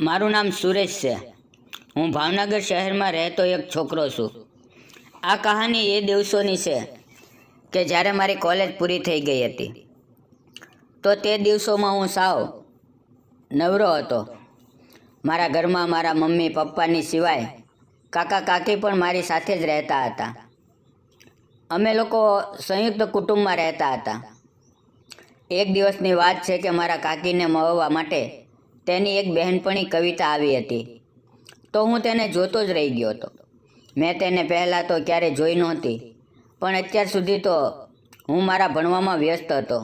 મારું નામ સુરેશ છે। હું ભાવનગર શહેરમાં રહેતો એક છોકરો છું। આ કહાની એ દિવસોની છે કે જ્યારે મારી કોલેજ પૂરી થઈ ગઈ હતી। તો તે દિવસોમાં હું સાવ નવરો હતો। મારા ઘરમાં મારા મમ્મી પપ્પાની સિવાય કાકા કાકી પણ મારી સાથે જ રહેતા હતા। અમે લોકો સંયુક્ત કુટુંબમાં રહેતા હતા। એક દિવસની વાત છે કે મારા કાકીને મળવા માટે તેની એક બહેનપણી કવિતા આવી હતી। તો હું તેને જોતો જ રહી ગયો હતો। મેં તેને પહેલાં તો ક્યારેય જોઈ નહોતી, પણ અત્યાર સુધી તો હું મારા ભણવામાં વ્યસ્ત હતો,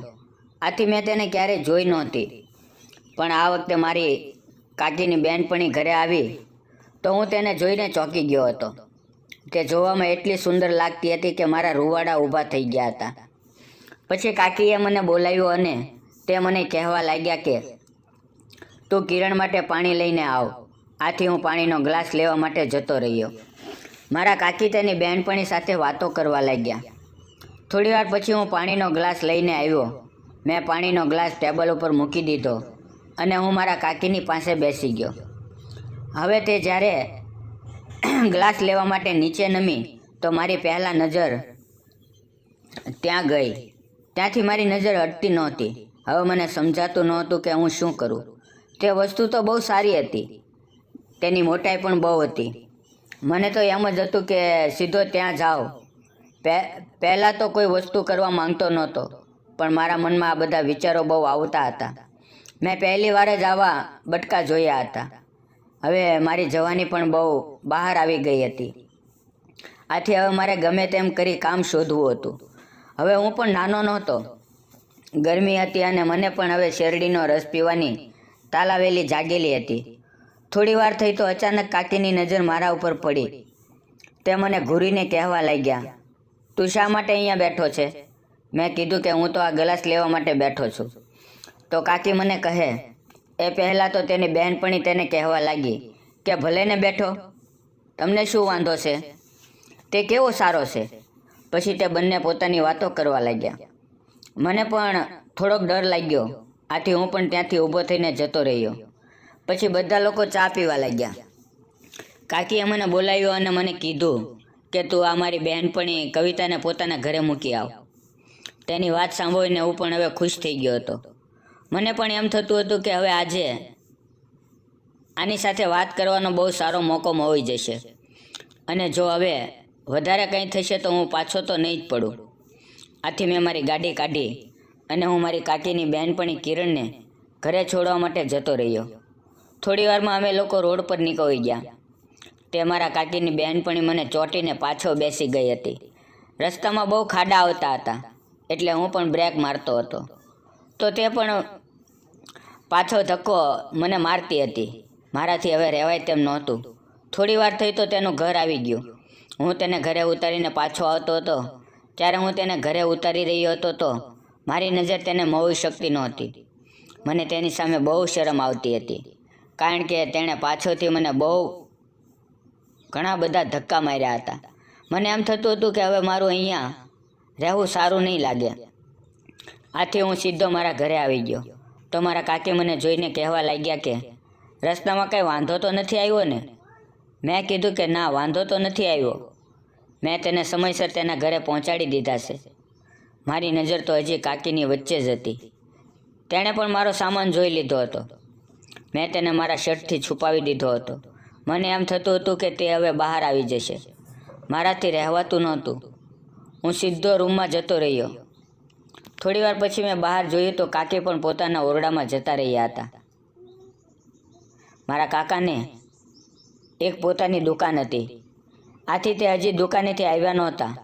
આથી મેં તેને ક્યારેય જોઈ નહોતી। પણ આ વખતે મારી કાકીની બહેનપણી ઘરે આવી તો હું તેને જોઈને ચોંકી ગયો હતો। તે જોવામાં એટલી સુંદર લાગતી હતી કે મારા રૂવાડા ઊભા થઈ ગયા હતા। પછી કાકીએ મને બોલાવ્યો અને તે મને કહેવા લાગ્યા કે તું કિરણ માટે પાણી લઈને આવ। આથી હું પાણીનો ગ્લાસ લેવા માટે જતો રહ્યો। મારા કાકી તેની બહેનપણી સાથે વાતો કરવા લાગ્યા। થોડી વાર પછી હું પાણીનો ગ્લાસ લઈને આવ્યો। મેં પાણીનો ગ્લાસ ટેબલ ઉપર મૂકી દીધો અને હું મારા કાકીની પાસે બેસી ગયો। હવે તે જ્યારે ગ્લાસ લેવા માટે નીચે નમી તો મારી પહેલાં નજર ત્યાં ગઈ। ત્યાંથી મારી નજર હટતી નહોતી। હવે મને સમજાતું નહોતું કે હું શું કરું। તે વસ્તુ તો બહુ સારી હતી, તેની મોટાઈ પણ બહુ હતી। મને તો એમ જ હતું કે સીધો ત્યાં જાઓ। પહેલાં તો કોઈ વસ્તુ કરવા માંગતો નહોતો, પણ મારા મનમાં આ બધા વિચારો બહુ આવતા હતા। મેં પહેલી વાર જ આવા બટકા જોયા હતા। હવે મારી જવાની પણ બહુ બહાર આવી ગઈ હતી, આથી હવે મારે ગમે તેમ કરી કામ શોધવું હતું। હવે હું પણ નાનો નહોતો। ગરમી હતી અને મને પણ હવે શેરડીનો રસ પીવાની તાલાવેલી જાગેલી હતી। થોડી વાર થઈ તો અચાનક કાકીની નજર મારા ઉપર પડી। તે મને ઘૂરીને કહેવા લાગ્યા, તું શા માટે અહીંયા બેઠો છે? મેં કીધું કે હું તો આ ગ્લાસ લેવા માટે બેઠો છું। તો કાકી મને કહે એ પહેલાં તો તેની બહેનપણી તેને કહેવા લાગી કે ભલે ને બેઠો, તમને શું વાંધો છે? તે કેવો સારો છે? પછી તે બંને પોતાની વાતો કરવા લાગ્યા। મને પણ થોડોક ડર લાગ્યો, આથી હું પણ ત્યાંથી ઊભો થઈને જતો રહ્યો। પછી બધા લોકો ચા પીવા લાગ્યા। કાકીએ મને બોલાવ્યો અને મને કીધું કે તું આ મારી બહેનપણી કવિતાને પોતાના ઘરે મૂકી આવ। તેની વાત સાંભળીને હું પણ હવે ખુશ થઈ ગયો હતો। મને પણ એમ થતું હતું કે હવે આજે આની સાથે વાત કરવાનો બહુ સારો મોકો મળી જશે, અને જો હવે વધારે કંઈ થશે તો હું પાછો તો નહીં જ પડું। આથી મેં મારી ગાડી કાઢી અને હું મારી કાકીની બહેનપણી કિરણને ઘરે છોડવા માટે જતો રહ્યો। થોડી વારમાં અમે લોકો રોડ પર નીકળી ગયા। તે મારા કાકીની બહેનપણી મને ચોંટીને પાછો બેસી ગઈ હતી। રસ્તામાં બહુ ખાડા આવતા હતા, એટલે હું પણ બ્રેક મારતો હતો, તો તે પણ પાછો ધક્કો મને મારતી હતી। મારાથી હવે રહેવાય તેમ નહોતું। થોડી વાર થઈ તો તેનું ઘર આવી ગયું। હું તેને ઘરે ઉતારીને પાછો આવતો હતો। ત્યારે હું તેને ઘરે ઉતારી રહ્યો હતો તો મારી નજર તેને મોવી શકતી નહોતી। મને તેની સામે બહુ શરમ આવતી હતી, કારણ કે તેણે પાછળથી મને ઘણા બધા ધક્કા માર્યા હતા। મને એમ થતું હતું કે હવે મારું અહીંયા રહેવું સારું નહીં લાગે। આથી હું સીધો મારા ઘરે આવી ગયો। તો મારા કાકી મને જોઈને કહેવા લાગ્યા કે રસ્તામાં કંઈ વાંધો તો નથી આવ્યો ને? મેં કીધું કે ના, વાંધો તો નથી આવ્યો। મેં તેને સમયસર તેના ઘરે પહોંચાડી દીધા છે। મારી નજર તો હજી કાકીની વચ્ચે જ હતી। તેણે પણ મારો સામાન જોઈ લીધો હતો। મેં તેને મારા શર્ટથી છુપાવી દીધો હતો। મને એમ થતું હતું કે તે હવે બહાર આવી જશે। મારાથી રહેવાતું નહોતું। હું સીધો રૂમમાં જતો રહ્યો। થોડી વાર પછી મેં બહાર જોયું તો કાકી પણ પોતાના ઓરડામાં જતા રહ્યા હતા। મારા કાકાને એક પોતાની દુકાન હતી, આથી તે હજી દુકાનેથી આવ્યા નહોતા।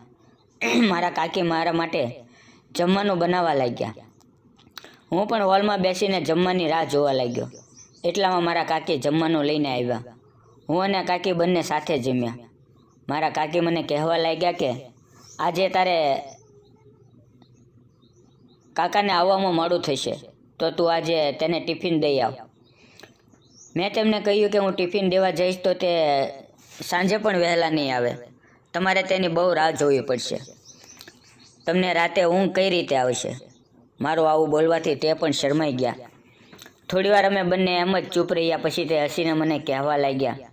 મારા કાકી મારા માટે જમવાનું બનાવવા લાગ્યા। હું પણ હોલમાં બેસીને જમવાની રાહ જોવા લાગ્યો। એટલામાં મારા કાકી જમવાનું લઈને આવ્યા। હું અને કાકી બંને સાથે જમ્યા। મારા કાકી મને કહેવા લાગ્યા કે આજે તારે કાકાને આવવામાં મોડું થશે, તો તું આજે તેને ટિફિન દઈ આવ। મેં તેમને કહ્યું કે હું ટિફિન દેવા જઈશ તો તે સાંજે પણ વહેલા નહીં આવે। તમારે તેની બહુ રાહ જોવી પડશે। તમને રાતે ઊંઘ કઈ રીતે આવશે? મારું આવું બોલવાથી તે પણ શરમાઈ ગયા। થોડી વાર અમે બંને એમ જ ચૂપ રહ્યા. પછી તે હસીને મને કહેવા લાગ્યા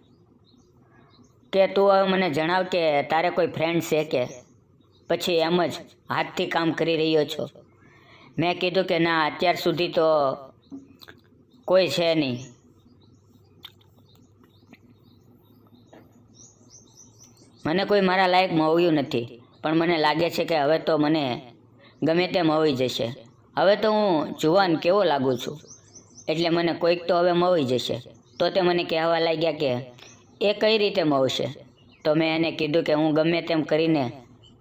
કે તું હવે મને જણાવ કે તારે કોઈ ફ્રેન્ડ છે કે પછી એમ જ હાથથી કામ કરી રહ્યો છો? મેં કીધું કે ના, અત્યાર સુધી તો કોઈ છે નહીં. મને કોઈ મારા લાયક મળ્યું નથી, પણ મને લાગે છે કે હવે તો મને ગમે તેમ મળી જશે. હવે તો હું જુવાન કેવો લાગુ છું, એટલે મને કોઈક તો હવે મળી જશે. તો તે મને કહેવા લાગ્યા કે એ કઈ રીતે મળશે? તો મેં એને કીધું કે હું ગમે તેમ કરીને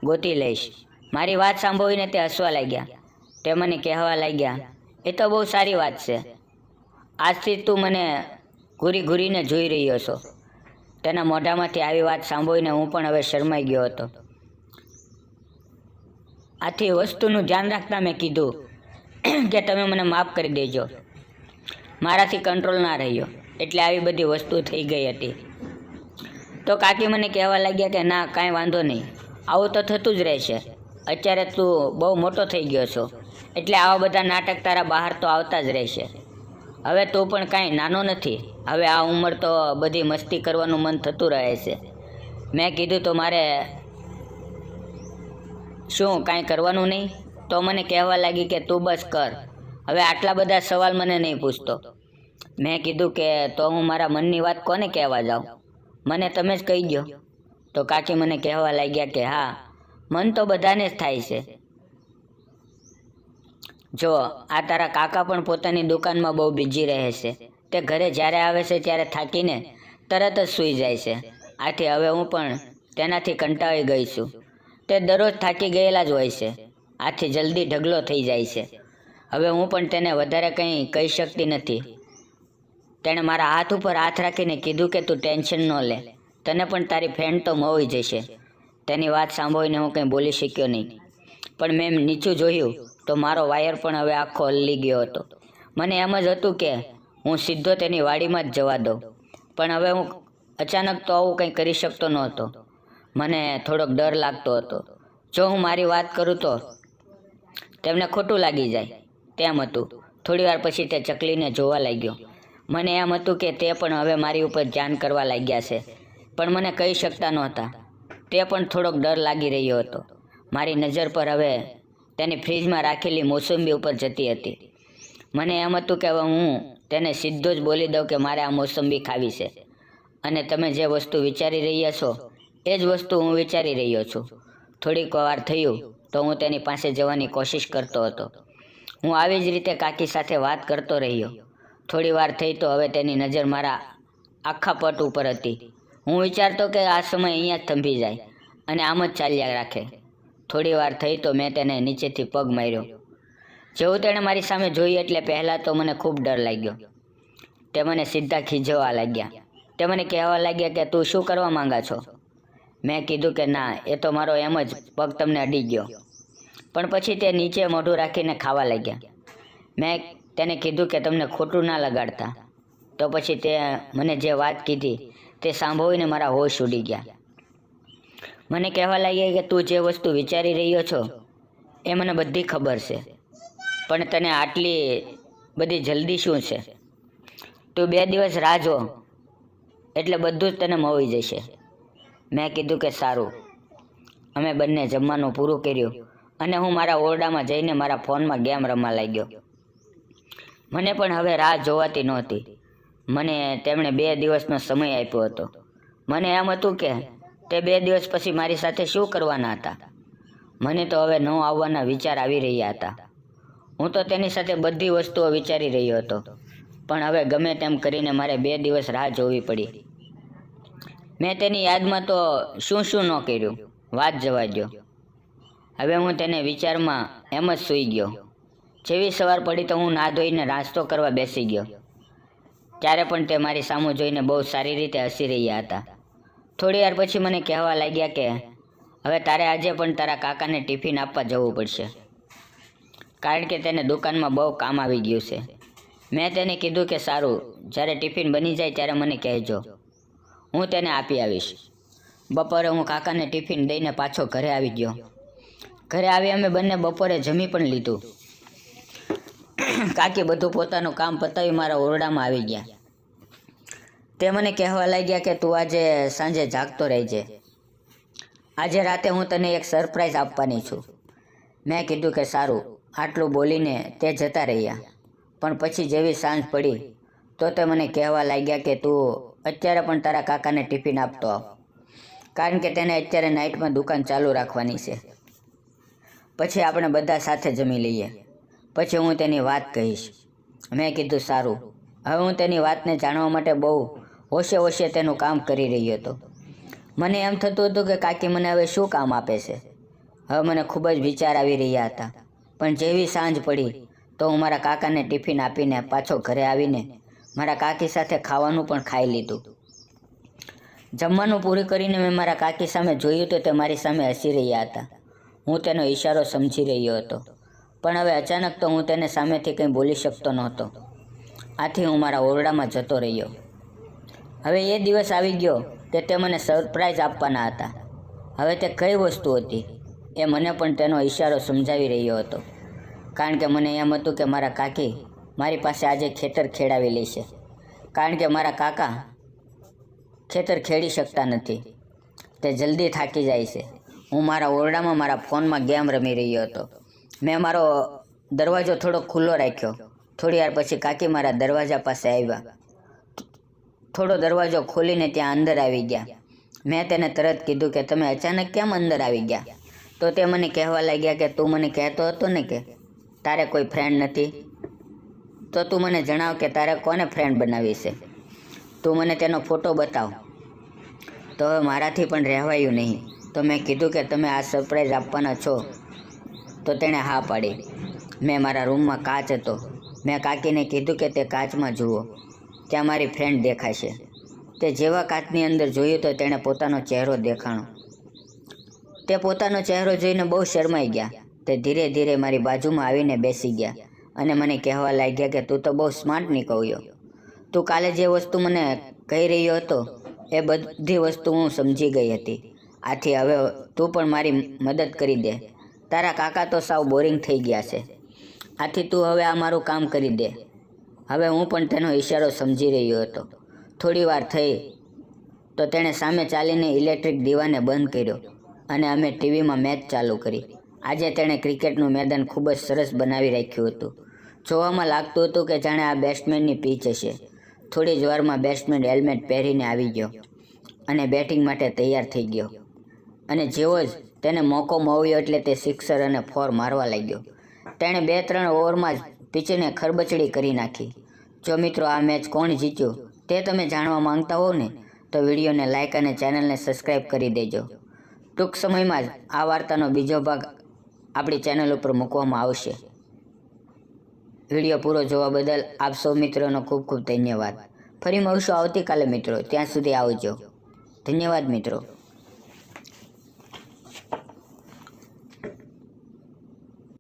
ગોતી લઈશ. મારી વાત સાંભળીને તે હસવા લાગ્યા. તે મને કહેવા લાગ્યા, એ તો બહુ સારી વાત છે. આજથી તું મને ઘૂરી ઘૂરીને જોઈ રહ્યો છો. તેના મોઢામાંથી આવી વાત સાંભળીને હું પણ હવે શરમાઈ ગયો હતો. આથી વસ્તુનું ધ્યાન રાખતા મેં કીધું કે તમે મને માફ કરી દેજો. મારાથી કંટ્રોલ ના રહ્યો, એટલે આવી બધી વસ્તુ થઈ ગઈ હતી. તો કાકી મને કહેવા લાગ્યા કે ના, કાંઈ વાંધો નહીં, આવું તો થતું જ રહેશે. અત્યારે તું બહુ મોટો થઈ ગયો છો, એટલે આવા બધા નાટક તારા બહાર તો આવતા જ રહેશે. હવે તું પણ કાંઈ નાનો નથી. હવે આ ઉંમર તો બધી મસ્તી કરવાનું મન થતું રહે છે. મેં કીધું તો મારે શું કાંઈ કરવાનું નહીં? તો મને કહેવા લાગી કે તું બસ કર, હવે આટલા બધા સવાલ મને નહીં પૂછતો. મેં કીધું કે તો હું મારા મનની વાત કોને કહેવા જાઉં? મને તમે જ કહી દો. તો કાકી મને કહેવા લાગ્યા કે હા, મન તો બધાને જ થાય છે. જો આ તારા કાકા પણ પોતાની દુકાનમાં બહુ બિઝી રહે છે. તે ઘરે જ્યારે આવે છે ત્યારે થાકીને તરત જ સૂઈ જાય છે. આથી હવે હું પણ તેનાથી કંટાળી ગઈ છું. તે દરરોજ થાકી ગયેલા જ હોય છે, આથી જલ્દી ઢગલો થઈ જાય છે. હવે હું પણ તેને વધારે કંઈ કહી શકતી નથી. તેણે મારા હાથ ઉપર હાથ રાખીને કીધું કે તું ટેન્શન ન લે, તને પણ તારી ફ્રેન્ડ તો મળી જશે. તેની વાત સાંભળીને હું કંઈ બોલી શક્યો નહીં. પણ મેં નીચું જોયું તો મારો વાયર પણ હવે આખો હલી ગયો હતો. મને એમ જ હતું કે હું સીધો તેની વાડીમાં જ જવા દઉં, પણ હવે હું અચાનક તો આવું કંઈ કરી શકતો નહોતો. મને થોડોક ડર લાગતો હતો. જો હું મારી વાત કરું તો તેમને ખોટું લાગી જાય તેમ હતું. થોડી વાર પછી તે ચકલીને જોવા લાગ્યો. મને એમ હતું કે તે પણ હવે મારી ઉપર ધ્યાન કરવા લાગ્યા છે, પણ મને કહી શકતા નહોતા. તે પણ થોડોક ડર લાગી રહ્યો હતો. મારી નજર પર હવે તેની ફ્રીજમાં રાખેલી મોસંબી ઉપર જતી હતી. મને એમ હતું કે હવે હું તેને સીધો જ બોલી દઉં કે મારે આ મોસંબી ખાવી છે, અને તમે જે વસ્તુ વિચારી રહ્યા છો એ જ વસ્તુ હું વિચારી રહ્યો છું. થોડીક વાર થયું તો હું તેની પાસે જવાની કોશિશ કરતો હતો. હું આવી જ રીતે કાકી સાથે વાત કરતો રહ્યો. થોડી વાર થઈ તો હવે તેની નજર મારા આખા પટ ઉપર હતી. હું વિચારતો કે આ સમય અહીંયા જ થંભી જાય અને આમ જ ચાલ્યા રાખે. થોડી વાર થઈ તો મેં તેને નીચેથી પગ માર્યો. જેવું તેણે મારી સામે જોઈ એટલે પહેલાં તો મને ખૂબ ડર લાગ્યો. તે મને સીધા ખીજવવા લાગ્યા. તે મને કહેવા લાગ્યા કે તું શું કરવા માંગા છો? મેં કીધું કે ના, એ તો મારો એમ જ પગ તમને અડી ગયો. પણ પછી તે નીચે મોઢું રાખીને ખાવા લાગ્યા. મેં તેને કીધું કે તમને ખોટું ના લગાડતા. તો પછી તે મને જે વાત કીધી તે સાંભળીને મારા હોશ ઉડી ગયા. મને કહેવા લાગ્યા કે તું જે વસ્તુ વિચારી રહ્યો છો એ મને બધી ખબર છે, પણ તને આટલી બધી જલ્દી શું છે? તું 2 દિવસ રાહ જો, એટલે બધું જ તને મળી જશે. મેં કીધું કે સારું. અમે બંને જમવાનું પૂરું કર્યું અને હું મારા ઓરડામાં જઈને મારા ફોનમાં ગેમ રમવા લાગ્યો. મને પણ હવે રાહ જોવાતી નહોતી. મને તેમણે 2 દિવસનો સમય આપ્યો હતો. મને એમ હતું કે તે 2 દિવસ પછી મારી સાથે શું કરવાના હતા. મને તો હવે ન આવવાના વિચાર આવી રહ્યા હતા. હું તો તેની સાથે બધી વસ્તુઓ વિચારી રહ્યો હતો, પણ હવે ગમે તેમ કરીને મારે 2 દિવસ રાહ જોવી પડી. મેં તેની યાદમાં તો શું શું ન કર્યું, વાત જવા દો. હવે હું તેને વિચારમાં એમ જ સૂઈ ગયો. જેવી સવાર પડી તો હું નાહ ધોઈને નાસ્તો કરવા બેસી ગયો. ત્યારે પણ તે મારી સામું જોઈને બહુ સારી રીતે હસી રહ્યા હતા. થોડી વાર પછી મને કહેવા લાગ્યા કે હવે તારે આજે પણ તારા કાકાને ટિફિન આપવા જવું પડશે, કારણ કે તેને દુકાનમાં બહુ કામ આવી ગયું છે. મેં તેને કીધું કે સારું, જ્યારે ટિફિન બની જાય ત્યારે મને કહેજો, હું તેને આપી આવીશ. બપોરે હું કાકાને ટિફિન દઈને પાછો ઘરે આવી ગયો. ઘરે આવી અમે બંને બપોરે જમી પણ લીધું. કાકી બધું પોતાનું કામ પતાવી મારા ઓરડામાં આવી ગયા. તે મને કહેવા લાગ્યા કે તું આજે સાંજે જાગતો રહેજે. આજે રાતે હું તને એક સરપ્રાઈઝ આપવાની છું. મેં કીધું કે સારું. આટલું બોલીને તે જતા રહ્યા. પણ પછી જેવી સાંજ પડી તો તે મને કહેવા લાગ્યા કે તું અત્યારે પણ તારા કાકાને ટિફિન આપતો આવ, કારણ કે તેને અત્યારે નાઇટમાં દુકાન ચાલુ રાખવાની છે. પછી આપણે બધા સાથે જમી લઈએ, પછી હું તેની વાત કહીશ. મેં કીધું સારું. હવે હું તેની વાતને જાણવા માટે બહુ હોશે હોશે તેનું કામ કરી રહ્યો હતો. મને એમ થતું હતું કે કાકી મને હવે શું કામ આપે છે. હવે મને ખૂબ જ વિચાર આવી રહ્યા હતા. પણ જેવી સાંજ પડી તો હું મારા કાકાને ટિફિન આપીને પાછો ઘરે આવીને મારા કાકી સાથે ખાવાનું પણ ખાઈ લીધું. જમવાનું પૂરું કરીને મેં મારા કાકી સામે જોયું તો તે મારી સામે હસી રહ્યા હતા. હું તેનો ઈશારો સમજી રહ્યો હતો, પણ હવે અચાનક તો હું તેને સામેથી કંઈ બોલી શકતો નહોતો. આથી હું મારા ઓરડામાં જતો રહ્યો. હવે એ દિવસ આવી ગયો કે તે મને સરપ્રાઈઝ આપવાના હતા. હવે તે કઈ વસ્તુ હતી એ મને પણ તેનો ઈશારો સમજાવી રહ્યો હતો, કારણ કે મને એમ હતું કે મારા કાકી મારી પાસે આજે ખેતર ખેડાવી લેશે, કારણ કે મારા કાકા ખેતર ખેડી શકતા નથી. તે જલ્દી થાકી જાય છે. હું મારા ઓરડામાં મારા ફોનમાં ગેમ રમી રહ્યો હતો. મેં મારો દરવાજો થોડો ખુલ્લો રાખ્યો. થોડી વાર પછી કાકી મારા દરવાજા પાસે આવ્યા. થોડો દરવાજો ખોલીને ત્યાં અંદર આવી ગયા. મેં તેને તરત કીધું કે તમે અચાનક કેમ અંદર આવી ગયા? તો તે મને કહેવા લાગ્યા કે તું મને કહેતો હતો ને કે તારે કોઈ ફ્રેન્ડ નથી, તો તું મને જણાવ કે તારે કોને ફ્રેન્ડ બનાવી છે. તું મને તેનો ફોટો બતાવ. તો હવે મારાથી પણ રહેવાયું નહીં. તો મેં કીધું કે તમે આ સરપ્રાઈઝ આપવાના છો? તો તેણે હા પાડી. મેં મારા રૂમમાં કાચ હતો. મેં કાકીને કીધું કે તે કાચમાં જુઓ, ત્યાં મારી ફ્રેન્ડ દેખાશે. તે જેવા કાચની અંદર જોયું તો તેણે પોતાનો ચહેરો દેખાણો. તે પોતાનો ચહેરો જોઈને બહુ શરમાઈ ગયા. તે ધીરે ધીરે મારી બાજુમાં આવીને બેસી ગયા અને મને કહેવા લાગ્યા કે તું તો બહુ સ્માર્ટ નીકળ્યો. તું કાલે જે વસ્તુ મને કહી રહ્યો હતો એ બધી વસ્તુ હું સમજી ગઈ હતી. આથી હવે તું પણ મારી મદદ કરી દે. તારા કાકા તો સાવ બોરિંગ થઈ ગયા છે. આથી તું હવે આ મારું કામ કરી દે. હવે હું પણ તેનો ઈશારો સમજી રહ્યો હતો. થોડી વાર થઈ તો તેણે સામે ચાલીને ઇલેક્ટ્રિક દીવાને બંધ કર્યો અને અમે ટીવીમાં મેચ ચાલુ કરી. આજે તેણે ક્રિકેટનું મેદાન ખૂબ જ સરસ બનાવી રાખ્યું હતું. જોવામાં લાગતું હતું કે જાણે આ બેટ્સમેનની પીચ હશે. થોડી જ વારમાં બેટ્સમેન હેલ્મેટ પહેરીને આવી ગયો અને બેટિંગ માટે તૈયાર થઈ ગયો. અને જેવો જ તેને મોકો મળ્યો એટલે તે સિક્સર અને ફોર મારવા લાગ્યો. તેણે 2-3 ઓવરમાં જ પિચને ખરબચડી કરી નાખી. જો મિત્રો આ મેચ કોણ જીત્યું તે તમે જાણવા માંગતા હો ને, તો વિડીયોને લાઇક અને ચેનલને સબસ્ક્રાઈબ કરી દેજો. ટૂંક સમયમાં જ આ વાર્તાનો બીજો ભાગ આપણી ચેનલ ઉપર મૂકવામાં આવશે. વિડીયો પૂરો જોવા બદલ આપ સૌ મિત્રોનો ખૂબ ખૂબ ધન્યવાદ. ફરી મળશું આવતીકાલે મિત્રો. ત્યાં સુધી આવજો. ધન્યવાદ મિત્રો.